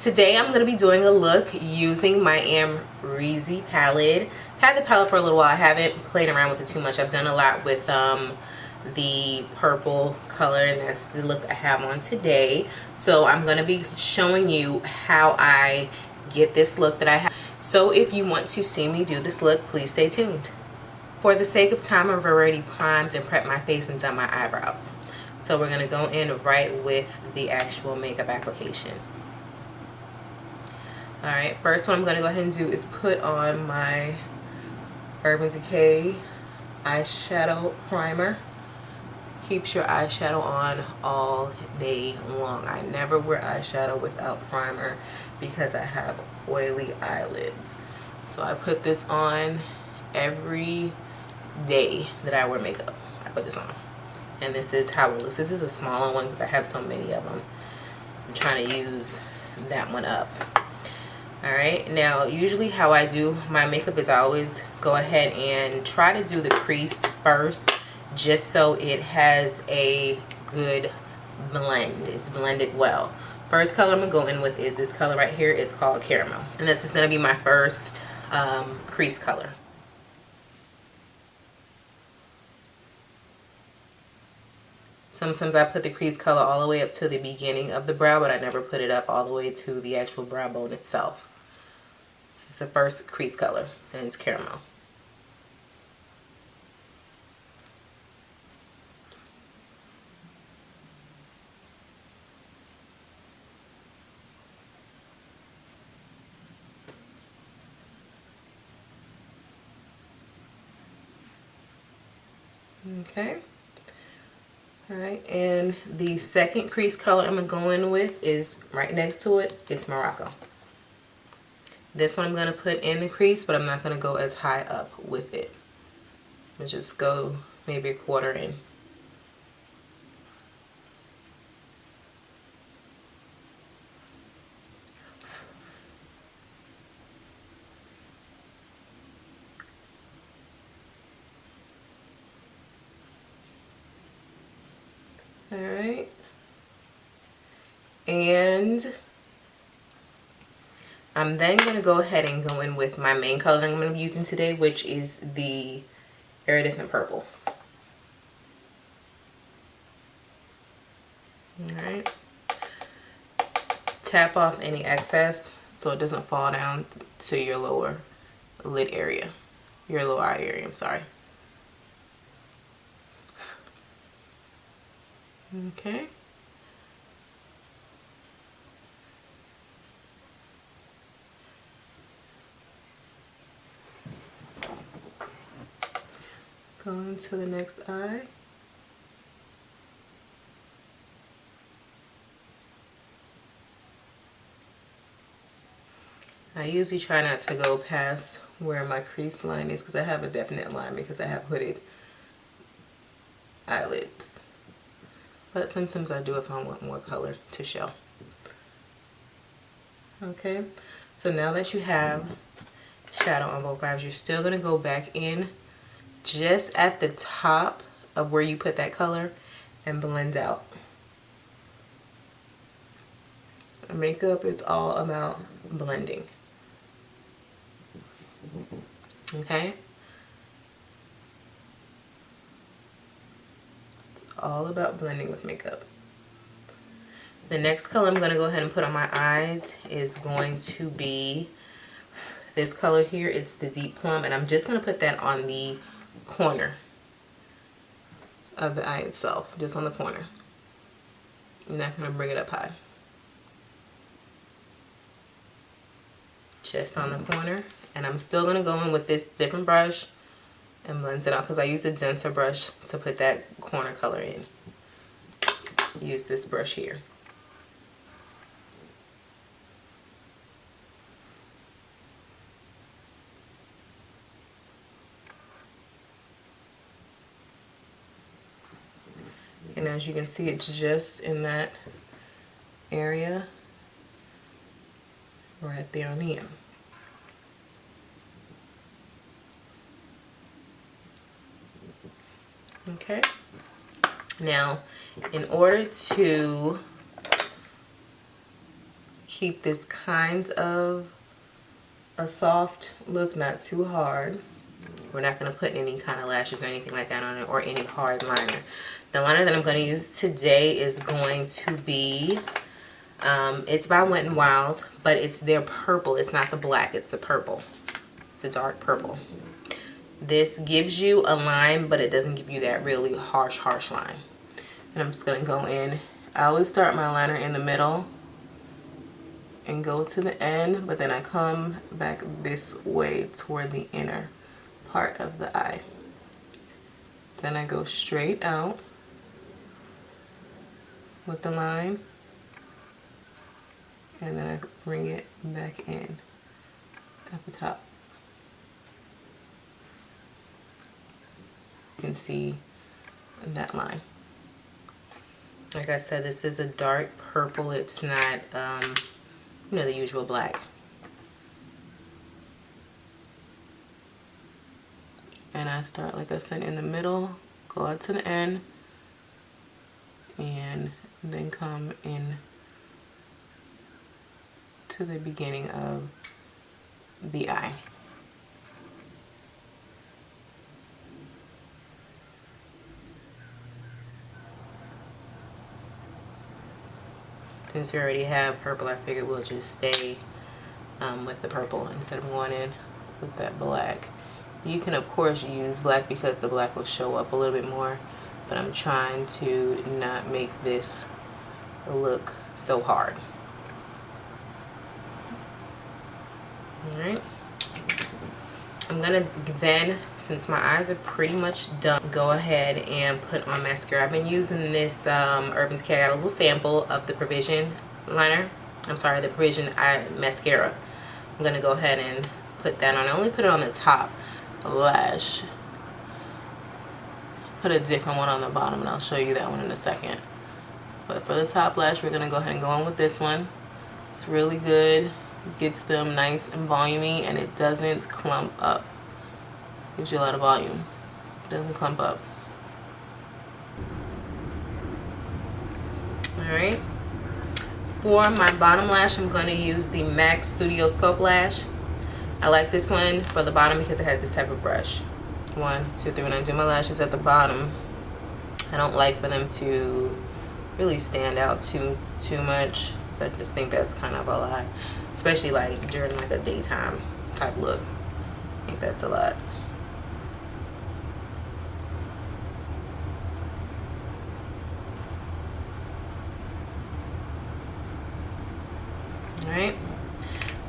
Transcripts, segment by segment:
Today I'm going to be doing a look using my Amrezy palette. I've had the palette for a little while. I haven't played around with it too much. I've done a lot with the purple color, and that's the look I have on today. So I'm going to be showing you how I get this look that I have. So if you want to see me do this look, please stay tuned. For the sake of time, I've already primed and prepped my face and done my eyebrows. So we're going to go in right with the actual makeup application. Alright, first what I'm going to go ahead and do is put on my Urban Decay eyeshadow primer. Keeps your eyeshadow on all day long. I never wear eyeshadow without primer because I have oily eyelids. So I put this on every day that I wear makeup. I put this on. And this is how it looks. This is a smaller one because I have so many of them. I'm trying to use that one up. Alright, now usually how I do my makeup is I always go ahead and try to do the crease first, just so it has a good blend. It's blended well. First color I'm going to go in with is this color right here. It's called Caramel. And this is going to be my first crease color. Sometimes I put the crease color all the way up to the beginning of the brow, but I never put it up all the way to the actual brow bone itself. This is the first crease color, and it's Caramel. Okay. Alright, and the second crease color I'm going to go in with is right next to it. It's Morocco. This one I'm going to put in the crease, but I'm not going to go as high up with it. I'll just go maybe a quarter in. Alright. And I'm then going to go ahead and go in with my main color that I'm going to be using today, which is the iridescent purple. Alright. Tap off any excess so it doesn't fall down to your lower lid area. Your lower eye area, I'm sorry. Okay. Going to the next eye. I usually try not to go past where my crease line is because I have a definite line because I have hooded eyelids. But sometimes I do if I want more color to show. Okay, so now that you have shadow on both eyes, you're still going to go back in just at the top of where you put that color and blend out. Makeup is all about blending. Okay? It's all about blending with makeup. The next color I'm going to go ahead and put on my eyes is going to be this color here. It's the Deep Plum, and I'm just going to put that on the corner of the eye itself, just on the corner. I'm not going to bring it up high. Just on the corner. And I'm still going to go in with this different brush and blend it out because I used a denser brush to put that corner color in. Use this brush here. And as you can see, it's just in that area right there on the end. Okay. Now, in order to keep this kind of a soft look, not too hard. We're not going to put any kind of lashes or anything like that on it, or any hard liner. The liner that I'm going to use today is going to be, it's by Wet n Wild, but it's their purple. It's not the black, it's the purple. It's a dark purple. This gives you a line, but it doesn't give you that really harsh line. And I'm just going to go in. I always start my liner in the middle and go to the end, but then I come back this way toward the inner part of the eye. Then I go straight out with the line, and then I bring it back in at the top. You can see that line. Like I said, this is a dark purple. It's not, you know, the usual black. And I start, like I said, in the middle, go out to the end, and then come in to the beginning of the eye. Since we already have purple, I figured we'll just stay with the purple instead of going in with that black. You can of course use black because the black will show up a little bit more, but I'm trying to not make this look so hard. Alright. I'm gonna then, since my eyes are pretty much done, go ahead and put on mascara. I've been using this Urban Decay. I got a little sample of the Provision liner. I'm sorry, the Provision eye mascara. I'm gonna go ahead and put that on. I only put it on the top lash. Put a different one on the bottom, and I'll show you that one in a second. But for the top lash, we're gonna go ahead and go on with this one. It's really good. Gets them nice and volumey, and it doesn't clump up. Gives you a lot of volume. Doesn't clump up. Alright. For my bottom lash, I'm going to use the MAC Studio Sculpt Lash. I like this one for the bottom because it has this type of brush. 1, 2, 3. When I do my lashes at the bottom, I don't like for them to really stand out too much. So I just think that's kind of a lot. Especially like during like a daytime type look. I think that's a lot. Alright.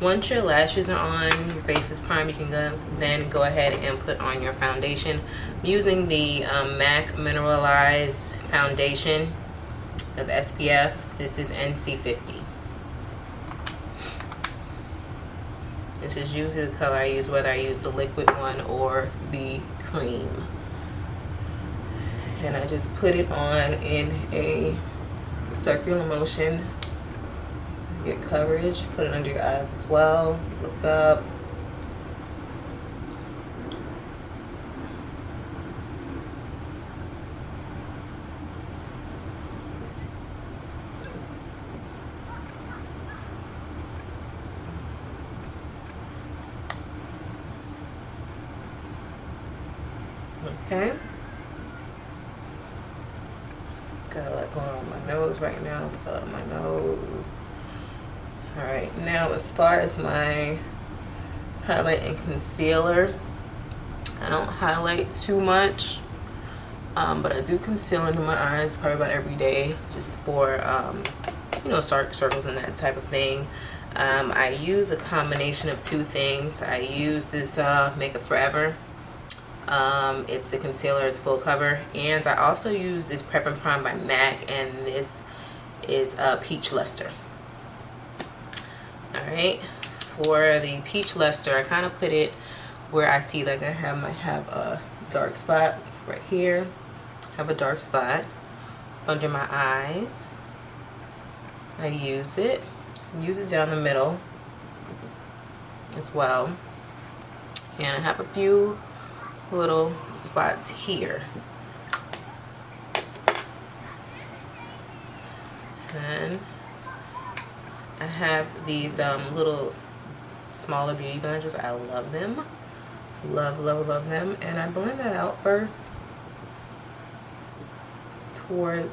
Once your lashes are on, your face is primed, you can then go ahead and put on your foundation. I'm using the MAC Mineralize foundation of SPF. This is NC50. This is usually the color I use, whether I use the liquid one or the cream. And I just put it on in a circular motion. Get coverage. Put it under your eyes as well. Look up. Okay. Got a lot going on my nose right now. My nose. Alright, now as far as my highlight and concealer, I don't highlight too much, but I do conceal under my eyes probably about every day, just for you know, dark circles and that type of thing. I use a combination of two things. I use this Makeup Forever. It's the concealer, it's full cover, and I also use this Prep and Prime by MAC, and this is Peach Luster. Alright, for the Peach Luster, I kind of put it where I see like I might have a dark spot right here. Have a dark spot under my eyes. I use it down the middle as well, and I have a few little spots here. And I have these little smaller beauty blenders. I love them. Love, love, love them. And I blend that out first toward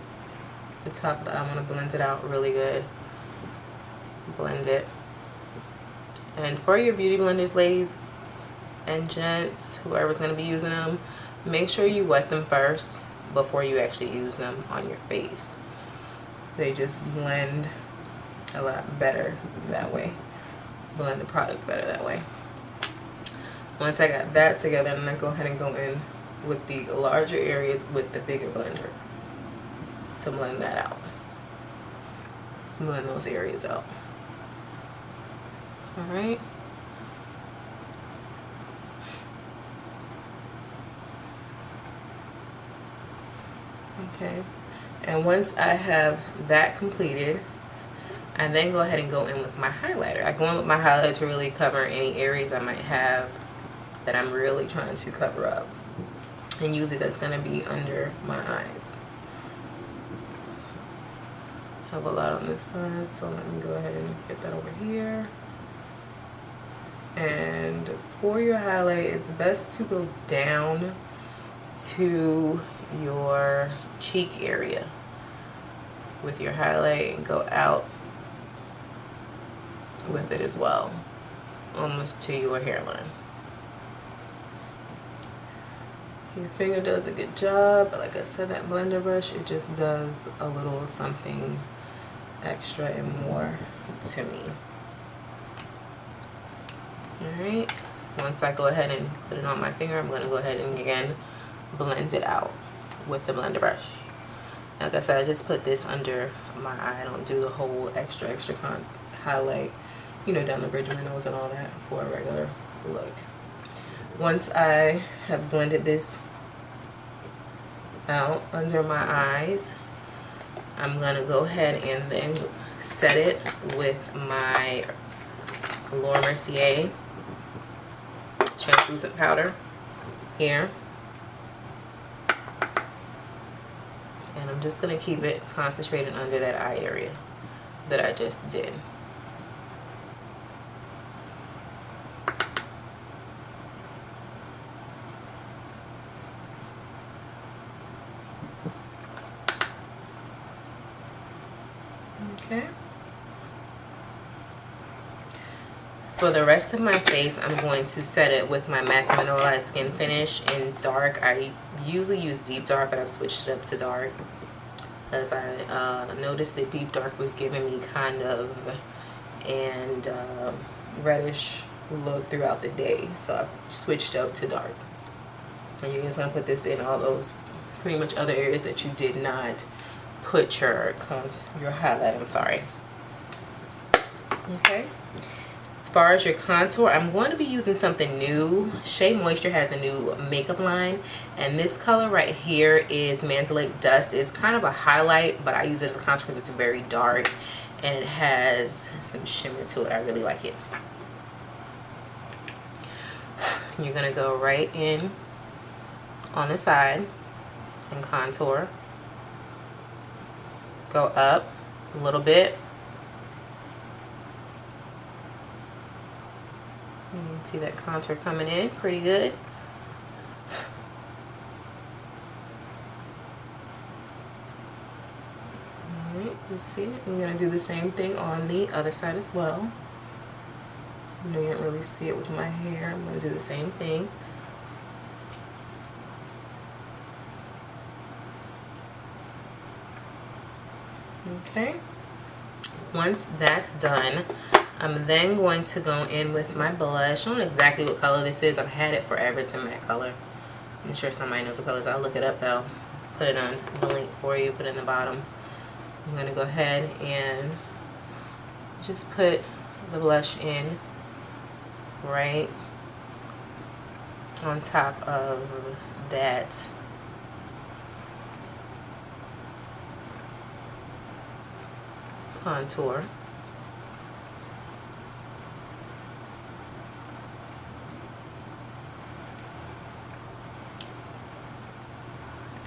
the top. I want to blend it out really good. Blend it. And for your beauty blenders, ladies and gents, whoever's going to be using them, make sure you wet them first before you actually use them on your face. They just blend a lot better that way. Blend the product better that way. Once I got that together, I'm going to go ahead and go in with the larger areas with the bigger blender to blend that out. Blend those areas out. Alright. Okay. And once I have that completed, I then go ahead and go in with my highlighter. I go in with my highlighter to really cover any areas I might have that I'm really trying to cover up. And usually that's going to be under my eyes. I have a lot on this side, so let me go ahead and get that over here. And for your highlight, it's best to go down to your cheek area with your highlight and go out with it as well, almost to your hairline. Your finger does a good job, but like I said, that blender brush, it just does a little something extra and more to me. Alright, once I go ahead and put it on my finger, I'm going to go ahead and again blend it out with the blender brush. Like I said, I just put this under my eye. I don't do the whole extra highlight, you know, down the bridge of my nose and all that for a regular look. Once I have blended this out under my eyes, I'm going to go ahead and then set it with my Mercier translucent powder here. And I'm just going to keep it concentrated under that eye area that I just did. Okay. For the rest of my face, I'm going to set it with my MAC Mineralize Skin Finish in dark. I usually use deep dark, but I've switched it up to dark as I noticed that deep dark was giving me kind of an reddish look throughout the day. So I switched up to dark. And you're just going to put this in all those pretty much other areas that you did not put your highlight, I'm sorry. Okay. As far as your contour, I'm going to be using something new. Shea Moisture has a new makeup line, and this color right here is Mandalay Dust. It's kind of a highlight, but I use it as a contour because it's very dark and it has some shimmer to it. I really like it. You're going to go right in on the side and contour. Go up a little bit. See that contour coming in pretty good. Alright, you see it? I'm going to do the same thing on the other side as well. You know, you don't really see it with my hair. I'm going to do the same thing. Okay. Once that's done, I'm then going to go in with my blush. I don't know exactly what color this is. I've had it forever. It's a matte color. I'm sure somebody knows what colors. I'll look it up though. Put it on the link for you. Put it in the bottom. I'm going to go ahead and just put the blush in right on top of that contour.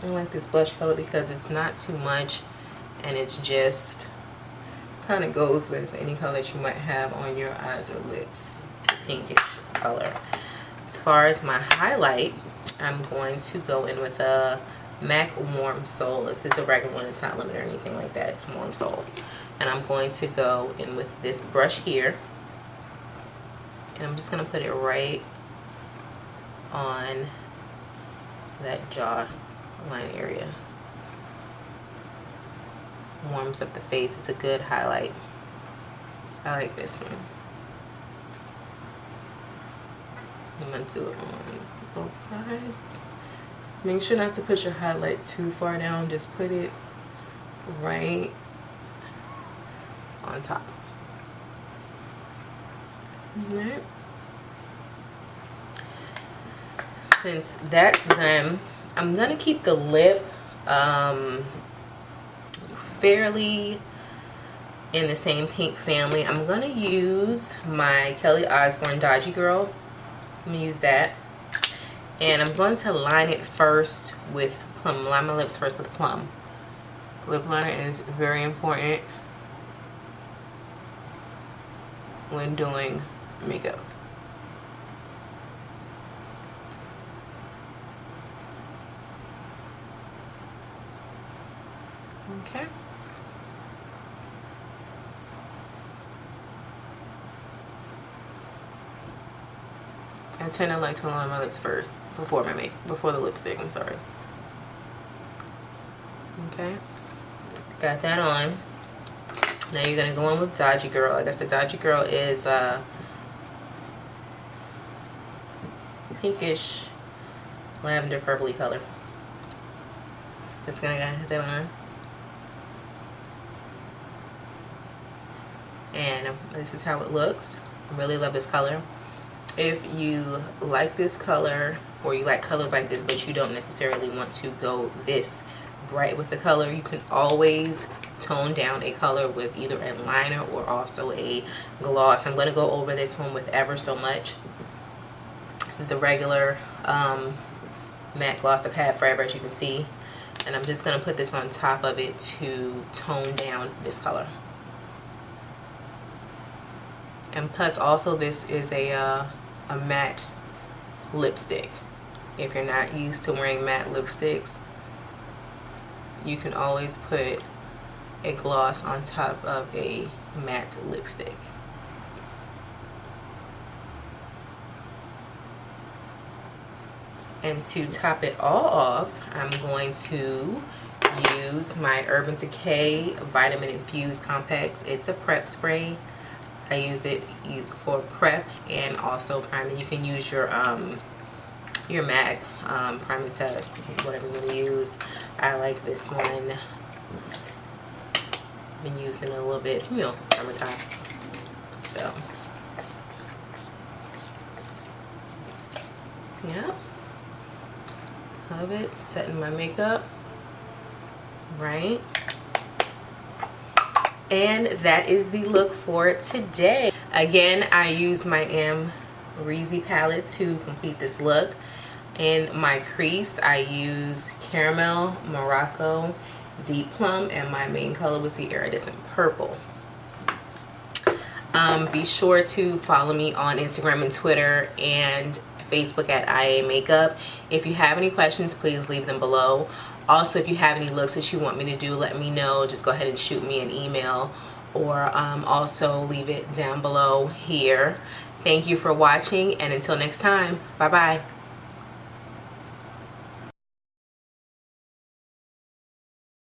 I like this blush color because it's not too much and it's just kind of goes with any color that you might have on your eyes or lips. It's a pinkish color. As far as my highlight, I'm going to go in with a MAC Warm Soul. This is a regular one, it's not limited or anything like that, it's Warm Soul. And I'm going to go in with this brush here, and I'm just going to put it right on that jaw line area. Warms up the face. It's a good highlight. I like this one. I'm going to do it on both sides. Make sure not to push your highlight too far down. Just put it right on top. Alright. Since that's done, I'm going to keep the lip fairly in the same pink family. I'm going to use my Kelly Osbourne Dodgy Girl. I'm going to use that. And I'm going to line it first with Plum. Line my lips first with Plum. Lip liner is very important when doing makeup. Okay. I tend to like to line my lips first before the lipstick. I'm sorry. Okay, got that on. Now you're gonna go in with Dodgy Girl. Like I said, Dodgy Girl is pinkish lavender purpley color. Just gonna get that on. And this is how it looks. I really love this color. If you like this color, or you like colors like this but you don't necessarily want to go this bright with the color, you can always tone down a color with either a liner or also a gloss. I'm going to go over this one with Ever So Much. This is a regular matte gloss I've had forever, as you can see, and I'm just going to put this on top of it to tone down this color. And plus also this is a matte lipstick. If you're not used to wearing matte lipsticks, you can always put a gloss on top of a matte lipstick. And to top it all off, I'm going to use my Urban Decay Vitamin Infused Compacts. It's a prep spray. I use it for prep and also priming. You can use your MAC priming tag, whatever you want to use. I like this one. Been using it a little bit, you know, summertime. So, yeah, love it. Setting my makeup right. And that is the look for today. Again, I used my Amrezy palette to complete this look. In my crease, I used Caramel, Morocco, Deep Plum, and my main color was the Iridescent Purple. Be sure to follow me on Instagram and Twitter and Facebook at IA Makeup. If you have any questions, please leave them below. Also, if you have any looks that you want me to do, let me know. Just go ahead and shoot me an email, or also leave it down below here. Thank you for watching, and until next time, bye bye.